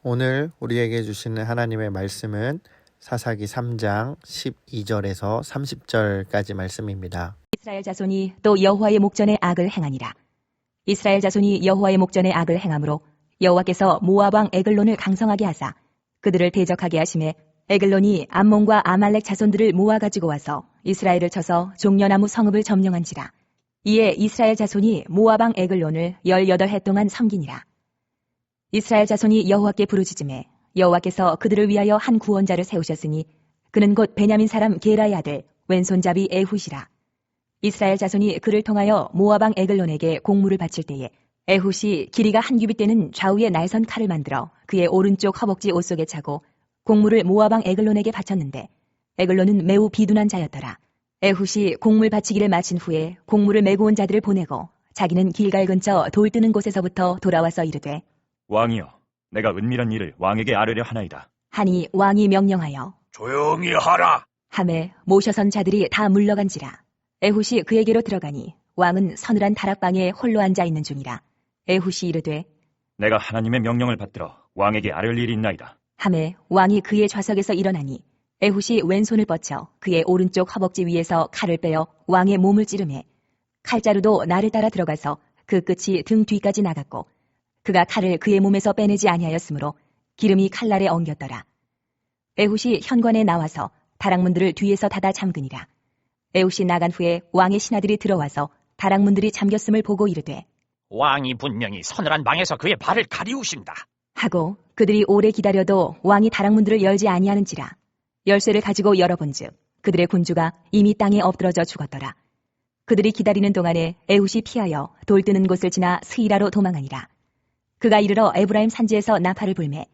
오늘 우리에게 주시는 하나님의 말씀은 사사기 3장 12절에서 30절까지 말씀입니다. 이스라엘 자손이 또 여호와의 목전에 악을 행하니라. 이스라엘 자손이 여호와의 목전에 악을 행함으로 여호와께서 모압 왕 에글론을 강성하게 하사 그들을 대적하게 하심에 에글론이 암몬과 아말렉 자손들을 모아 가지고 와서 이스라엘을 쳐서 종려나무 성읍을 점령한지라. 이에 이스라엘 자손이 모압 왕 에글론을 18해 동안 섬기니라. 이스라엘 자손이 여호와께 부르짖음에 여호와께서 그들을 위하여 한 구원자를 세우셨으니 그는 곧 베냐민 사람 게라의 아들 왼손잡이 에훗이라. 이스라엘 자손이 그를 통하여 모압 왕 에글론에게 공물을 바칠 때에 에훗이 길이가 한 규빗 되는 좌우의 날선 칼을 만들어 그의 오른쪽 허벅지 옷 속에 차고 공물을 모압 왕 에글론에게 바쳤는데 에글론은 매우 비둔한 자였더라. 에훗이 공물 바치기를 마친 후에 공물을 메고 온 자들을 보내고 자기는 길갈 근처 돌 뜨는 곳에서부터 돌아와서 이르되 왕이여, 내가 은밀한 일을 왕에게 아뢰려 하나이다. 하니 왕이 명령하여 조용히 하라. 함에 모셔선 자들이 다 물러간지라. 에훗이 그에게로 들어가니 왕은 서늘한 다락방에 홀로 앉아 있는 중이라. 에훗이 이르되 내가 하나님의 명령을 받들어 왕에게 아뢰을 일이 있나이다. 함에 왕이 그의 좌석에서 일어나니 에훗이 왼손을 뻗쳐 그의 오른쪽 허벅지 위에서 칼을 빼어 왕의 몸을 찌르매 칼자루도 나를 따라 들어가서 그 끝이 등 뒤까지 나갔고 그가 칼을 그의 몸에서 빼내지 아니하였으므로 기름이 칼날에 엉겼더라. 에훗이 현관에 나와서 다락문들을 뒤에서 닫아 잠그니라. 에훗이 나간 후에 왕의 신하들이 들어와서 다락문들이 잠겼음을 보고 이르되 왕이 분명히 서늘한 방에서 그의 발을 가리우신다. 하고 그들이 오래 기다려도 왕이 다락문들을 열지 아니하는지라. 열쇠를 가지고 열어본즉 그들의 군주가 이미 땅에 엎드러져 죽었더라. 그들이 기다리는 동안에 에훗이 피하여 돌 뜨는 곳을 지나 스이라로 도망하니라. 그가 이르러 에브라임 산지에서 나팔을 불매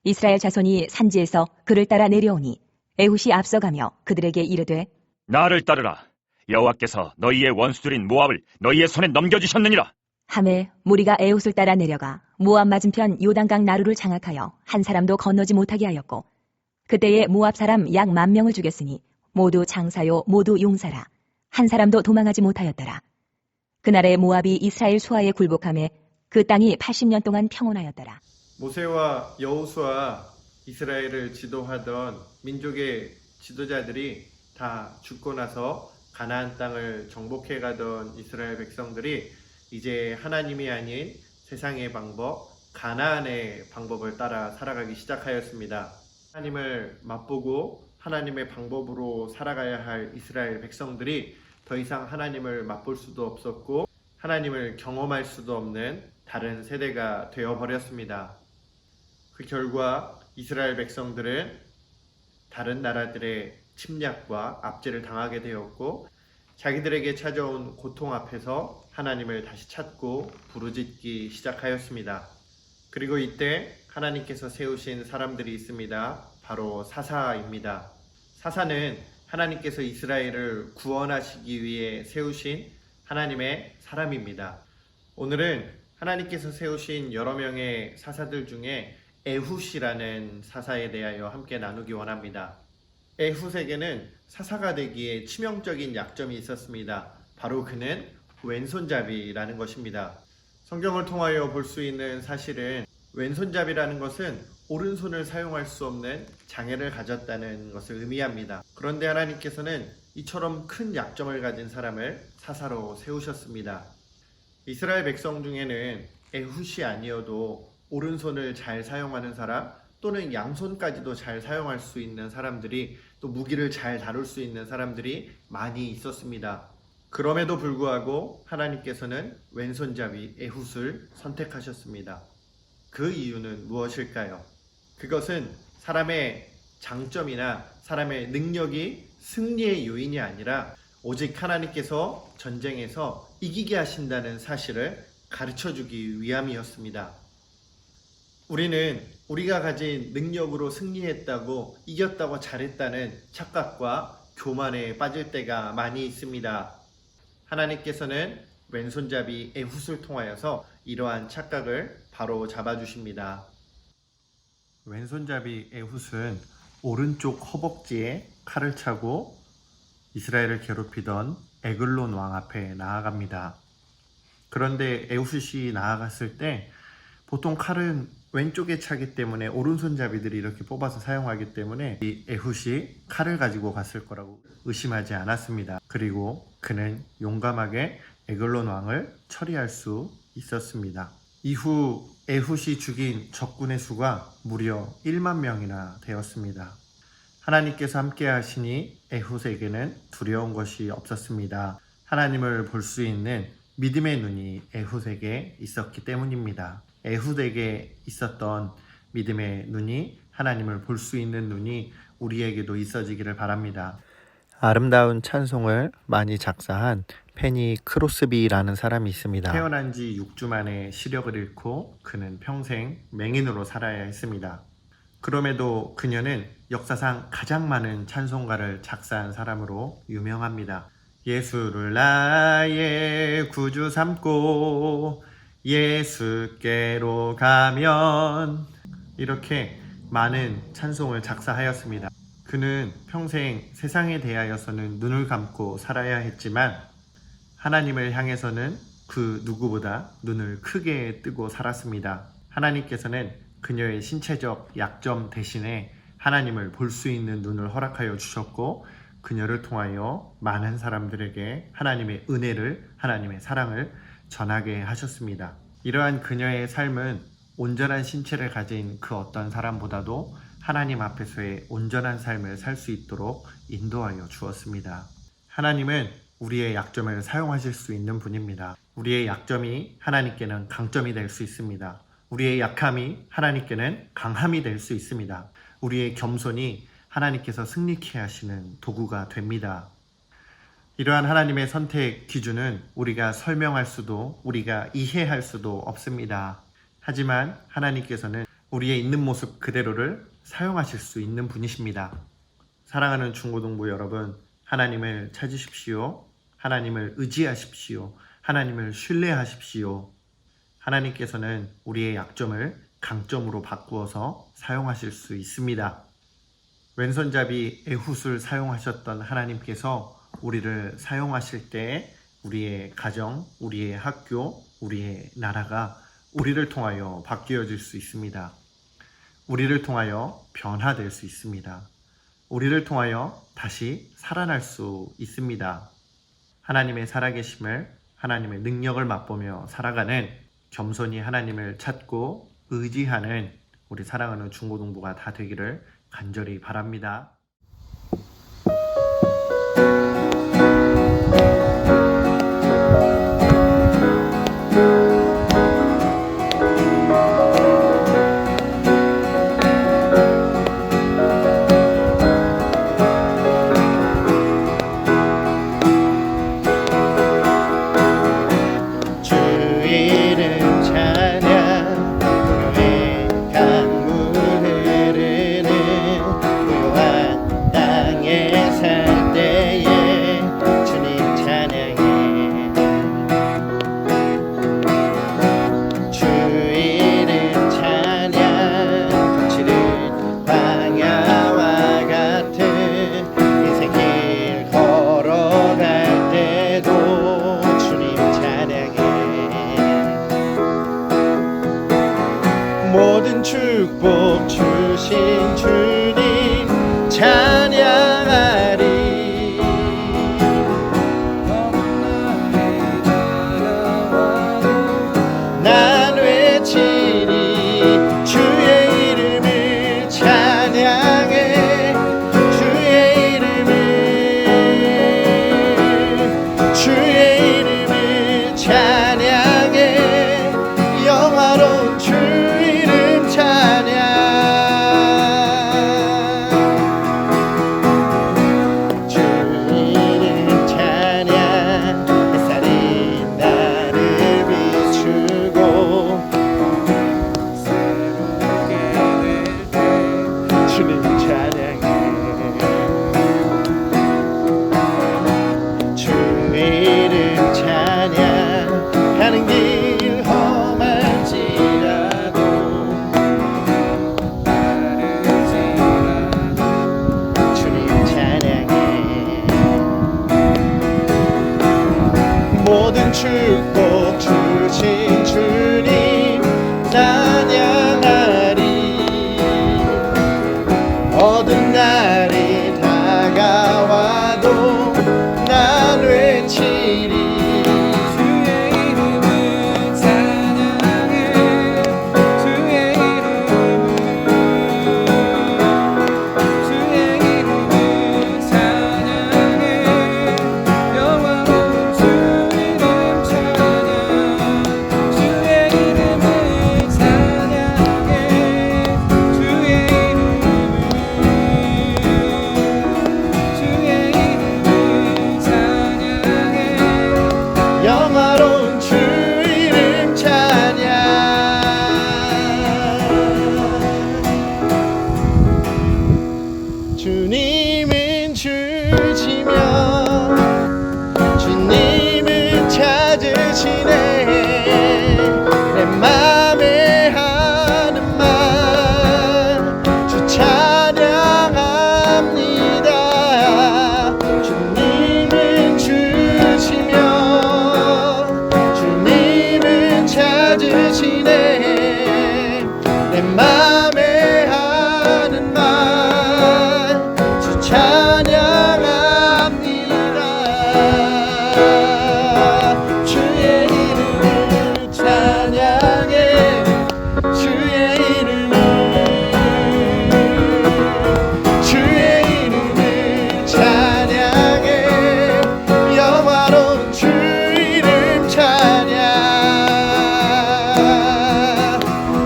이스라엘 자손이 산지에서 그를 따라 내려오니 에훗이 앞서가며 그들에게 이르되 나를 따르라. 여호와께서 너희의 원수들인 모압을 너희의 손에 넘겨주셨느니라. 함에 무리가 에훗을 따라 내려가 모압 맞은편 요단강 나루를 장악하여 한 사람도 건너지 못하게 하였고 그때에 모압 사람 약 10,000명을 죽였으니 모두 장사요 모두 용사라. 한 사람도 도망하지 못하였더라. 그날에 모압이 이스라엘 수하에 굴복하며 그 땅이 80년 동안 평온하였더라. 모세와 여호수아 이스라엘을 지도하던 민족의 지도자들이 다 죽고 나서 가나안 땅을 정복해 가던 이스라엘 백성들이 이제 하나님이 아닌 세상의 방법, 가나안의 방법을 따라 살아가기 시작하였습니다. 하나님을 맛보고 하나님의 방법으로 살아가야 할 이스라엘 백성들이 더 이상 하나님을 맛볼 수도 없었고 하나님을 경험할 수도 없는 다른 세대가 되어버렸습니다. 그 결과 이스라엘 백성들은 다른 나라들의 침략과 압제를 당하게 되었고 자기들에게 찾아온 고통 앞에서 하나님을 다시 찾고 부르짖기 시작하였습니다. 그리고 이때 하나님께서 세우신 사람들이 있습니다. 바로 사사입니다. 사사는 하나님께서 이스라엘을 구원하시기 위해 세우신 하나님의 사람입니다. 오늘은 하나님께서 세우신 여러 명의 사사들 중에 에훗이라는 사사에 대하여 함께 나누기 원합니다. 에훗에게는 사사가 되기에 치명적인 약점이 있었습니다. 바로 그는 왼손잡이라는 것입니다. 성경을 통하여 볼 수 있는 사실은 왼손잡이라는 것은 오른손을 사용할 수 없는 장애를 가졌다는 것을 의미합니다. 그런데 하나님께서는 이처럼 큰 약점을 가진 사람을 사사로 세우셨습니다. 이스라엘 백성 중에는 에훗이 아니어도 오른손을 잘 사용하는 사람 또는 양손까지도 잘 사용할 수 있는 사람들이 또 무기를 잘 다룰 수 있는 사람들이 많이 있었습니다. 그럼에도 불구하고 하나님께서는 왼손잡이 에훗을 선택하셨습니다. 그 이유는 무엇일까요? 그것은 사람의 장점이나 사람의 능력이 승리의 요인이 아니라 오직 하나님께서 전쟁에서 이기게 하신다는 사실을 가르쳐주기 위함이었습니다. 우리는 우리가 가진 능력으로 승리했다고 이겼다고 잘했다는 착각과 교만에 빠질 때가 많이 있습니다. 하나님께서는 왼손잡이 에훗을 통하여서 이러한 착각을 바로 잡아주십니다. 왼손잡이 에훗은 오른쪽 허벅지에 칼을 차고 이스라엘을 괴롭히던 에글론 왕 앞에 나아갑니다. 그런데 에훗이 나아갔을 때 보통 칼은 왼쪽에 차기 때문에 오른손잡이들이 이렇게 뽑아서 사용하기 때문에 이 에훗이 칼을 가지고 갔을 거라고 의심하지 않았습니다. 그리고 그는 용감하게 에글론 왕을 처리할 수 있었습니다. 이후 에훗이 죽인 적군의 수가 무려 1만 명이나 되었습니다. 하나님께서 함께 하시니 에훗에게는 두려운 것이 없었습니다. 하나님을 볼 수 있는 믿음의 눈이 에훗에게 있었기 때문입니다. 에훗에게 있었던 믿음의 눈이, 하나님을 볼 수 있는 눈이 우리에게도 있어지기를 바랍니다. 아름다운 찬송을 많이 작사한 페니 크로스비라는 사람이 있습니다. 태어난 지 6주 만에 시력을 잃고 그는 평생 맹인으로 살아야 했습니다. 그럼에도 그녀는 역사상 가장 많은 찬송가를 작사한 사람으로 유명합니다. 예수를 나의 구주 삼고 예수께로 가면, 이렇게 많은 찬송을 작사하였습니다. 그는 평생 세상에 대하여서는 눈을 감고 살아야 했지만 하나님을 향해서는 그 누구보다 눈을 크게 뜨고 살았습니다. 하나님께서는 그녀의 신체적 약점 대신에 하나님을 볼 수 있는 눈을 허락하여 주셨고, 그녀를 통하여 많은 사람들에게 하나님의 은혜를, 하나님의 사랑을 전하게 하셨습니다. 이러한 그녀의 삶은 온전한 신체를 가진 그 어떤 사람보다도 하나님 앞에서의 온전한 삶을 살 수 있도록 인도하여 주었습니다. 하나님은 우리의 약점을 사용하실 수 있는 분입니다. 우리의 약점이 하나님께는 강점이 될 수 있습니다. 우리의 약함이 하나님께는 강함이 될 수 있습니다. 우리의 겸손이 하나님께서 승리케 하시는 도구가 됩니다. 이러한 하나님의 선택 기준은 우리가 설명할 수도, 우리가 이해할 수도 없습니다. 하지만 하나님께서는 우리의 있는 모습 그대로를 사용하실 수 있는 분이십니다. 사랑하는 중고등부 여러분, 하나님을 찾으십시오. 하나님을 의지하십시오. 하나님을 신뢰하십시오. 하나님께서는 우리의 약점을 강점으로 바꾸어서 사용하실 수 있습니다. 왼손잡이 에훗을 사용하셨던 하나님께서 우리를 사용하실 때 우리의 가정, 우리의 학교, 우리의 나라가 우리를 통하여 바뀌어질 수 있습니다. 우리를 통하여 변화될 수 있습니다. 우리를 통하여 다시 살아날 수 있습니다. 하나님의 살아계심을, 하나님의 능력을 맛보며 살아가는, 겸손히 하나님을 찾고 의지하는 우리 사랑하는 중고등부가 다 되기를 간절히 바랍니다. 모든 축복 주신 주님 찬양하리. 난 외치리 주의 이름을 찬양해. 주의 이름을 찬양해. 영화로운 주 찬양. 찾으시네. 내 맘에 하는 말 주 찬양합니다. 주의 이름을 찬양해. 주의 이름을 찬양해. 영화로운 주 이름 찬양.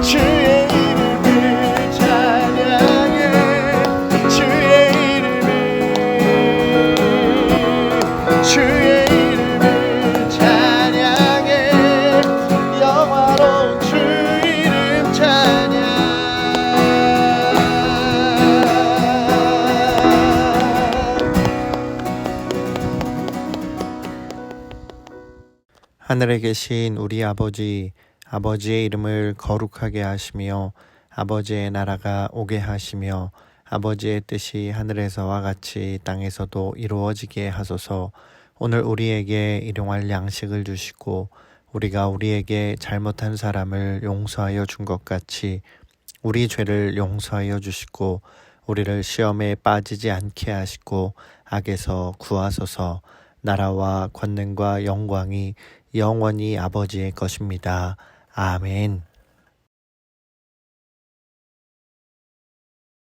주의 이름을 찬양해. 주의 이름을 찬양해. 영화로운 주 이름 찬양. 하늘에 계신 우리 아버지, 아버지의 이름을 거룩하게 하시며 아버지의 나라가 오게 하시며 아버지의 뜻이 하늘에서와 같이 땅에서도 이루어지게 하소서. 오늘 우리에게 일용할 양식을 주시고 우리가 우리에게 잘못한 사람을 용서하여 준 것 같이 우리 죄를 용서하여 주시고 우리를 시험에 빠지지 않게 하시고 악에서 구하소서. 나라와 권능과 영광이 영원히 아버지의 것입니다. 아멘.